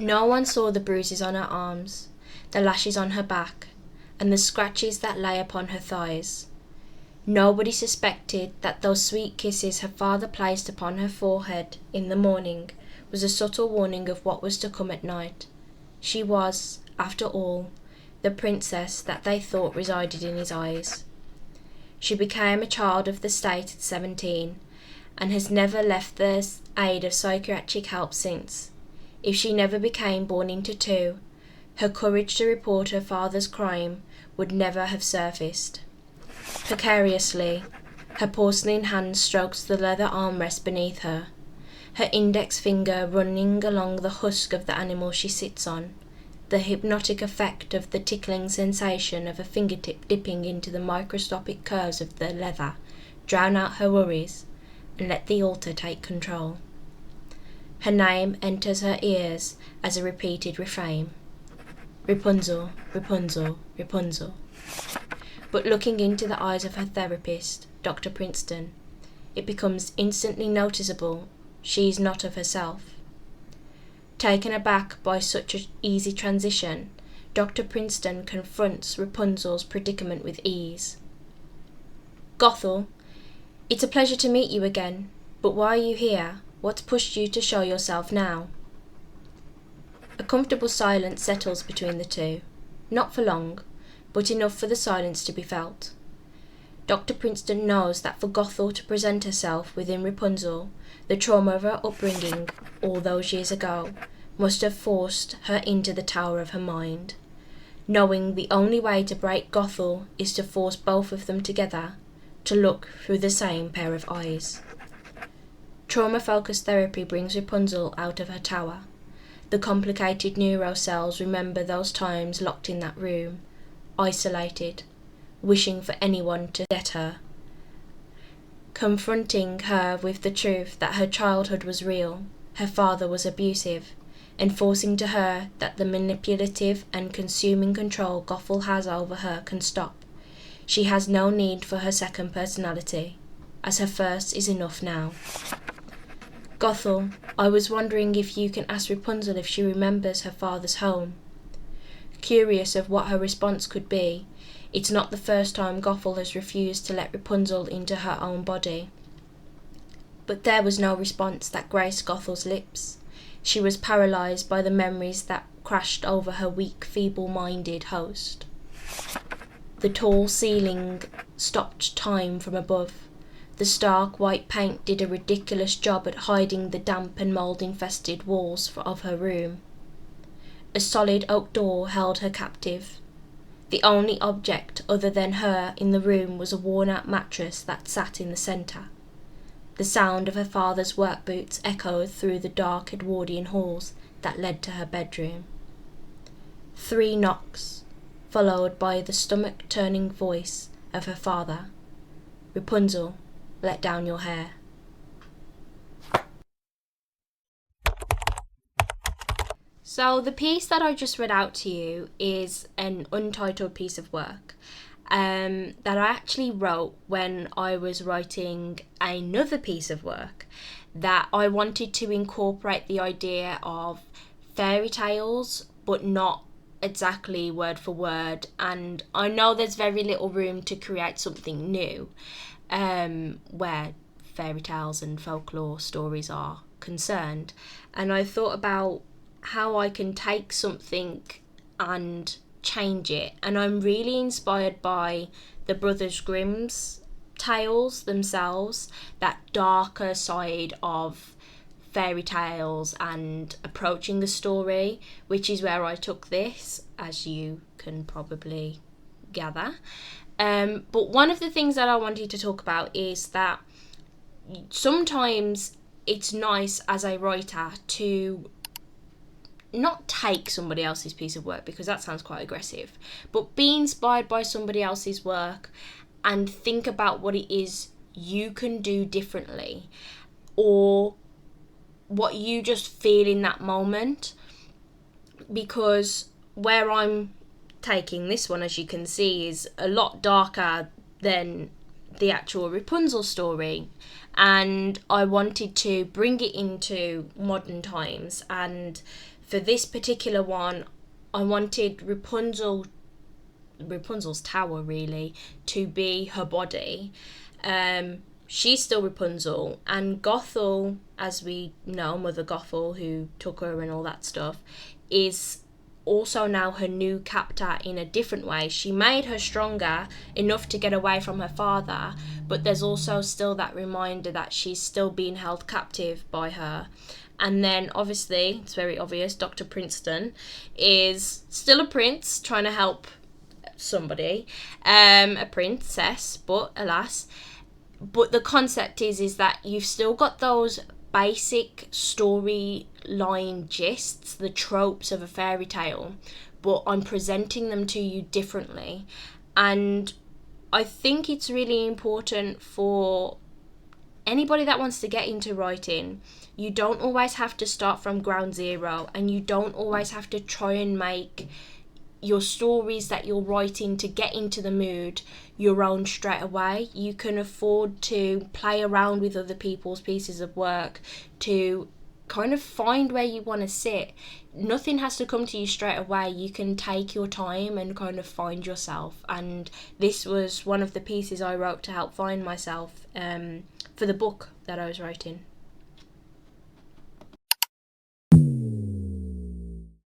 No one saw the bruises on her arms, the lashes on her back, and the scratches that lay upon her thighs. Nobody suspected that those sweet kisses her father placed upon her forehead in the morning was a subtle warning of what was to come at night. She was, after all, the princess that they thought resided in his eyes. She became a child of the state at 17, and has never left the aid of psychiatric help since. If she never became born into two, her courage to report her father's crime would never have surfaced. Precariously, her porcelain hand strokes the leather armrest beneath her, her index finger running along the husk of the animal she sits on. The hypnotic effect of the tickling sensation of a fingertip dipping into the microscopic curves of the leather drown out her worries and let the altar take control. Her name enters her ears as a repeated refrain. Rapunzel, Rapunzel, Rapunzel. But looking into the eyes of her therapist, Dr. Princeton, it becomes instantly noticeable she is not of herself. Taken aback by such an easy transition, Dr. Princeton confronts Rapunzel's predicament with ease. Gothel, it's a pleasure to meet you again, but why are you here? What's pushed you to show yourself now? A comfortable silence settles between the two, not for long, but enough for the silence to be felt. Dr. Princeton knows that for Gothel to present herself within Rapunzel, the trauma of her upbringing all those years ago must have forced her into the tower of her mind, knowing the only way to break Gothel is to force both of them together, to look through the same pair of eyes. Trauma-focused therapy brings Rapunzel out of her tower. The complicated neurocells remember those times locked in that room, isolated, wishing for anyone to get her, confronting her with the truth that her childhood was real, her father was abusive, enforcing to her that the manipulative and consuming control Gothel has over her can stop. She has no need for her second personality, as her first is enough now. Gothel, I was wondering if you can ask Rapunzel if she remembers her father's home. Curious of what her response could be, it's not the first time Gothel has refused to let Rapunzel into her own body. But there was no response that graced Gothel's lips. She was paralysed by the memories that crashed over her weak, feeble-minded host. The tall ceiling stopped time from above. The stark white paint did a ridiculous job at hiding the damp and mould-infested walls of her room. A solid oak door held her captive. The only object other than her in the room was a worn-out mattress that sat in the centre. The sound of her father's work boots echoed through the dark Edwardian halls that led to her bedroom. 3 knocks, followed by the stomach-turning voice of her father. Rapunzel, let down your hair. So the piece that I just read out to you is an untitled piece of work that I actually wrote when I was writing another piece of work that I wanted to incorporate the idea of fairy tales, but not exactly word for word. And I know there's very little room to create something new where fairy tales and folklore stories are concerned. And I thought about how I can take something and change it, and I'm really inspired by the Brothers Grimm's tales themselves, that darker side of fairy tales and approaching the story, which is where I took this, as you can probably gather. But one of the things that I wanted to talk about is that sometimes it's nice as a writer to not take somebody else's piece of work, because that sounds quite aggressive, but be inspired by somebody else's work and think about what it is you can do differently, or what you just feel in that moment. Because where I'm taking this one, as you can see, is a lot darker than the actual Rapunzel story, and I wanted to bring it into modern times and for this particular one, I wanted Rapunzel's tower really to be her body. She's still Rapunzel, and Gothel, as we know, Mother Gothel, who took her and all that stuff, is also now her new captor in a different way. She made her stronger enough to get away from her father, but there's also still that reminder that she's still being held captive by her. And then obviously, it's very obvious, Dr. Princeton is still a prince trying to help somebody, a princess, but alas. But the concept is that you've still got those basic storyline gists, the tropes of a fairy tale, but I'm presenting them to you differently. And I think it's really important for anybody that wants to get into writing. You don't always have to start from ground zero, and you don't always have to try and make your stories that you're writing to get into the mood your own straight away. You can afford to play around with other people's pieces of work to kind of find where you want to sit. Nothing has to come to you straight away. You can take your time and kind of find yourself. And this was one of the pieces I wrote to help find myself for the book that I was writing.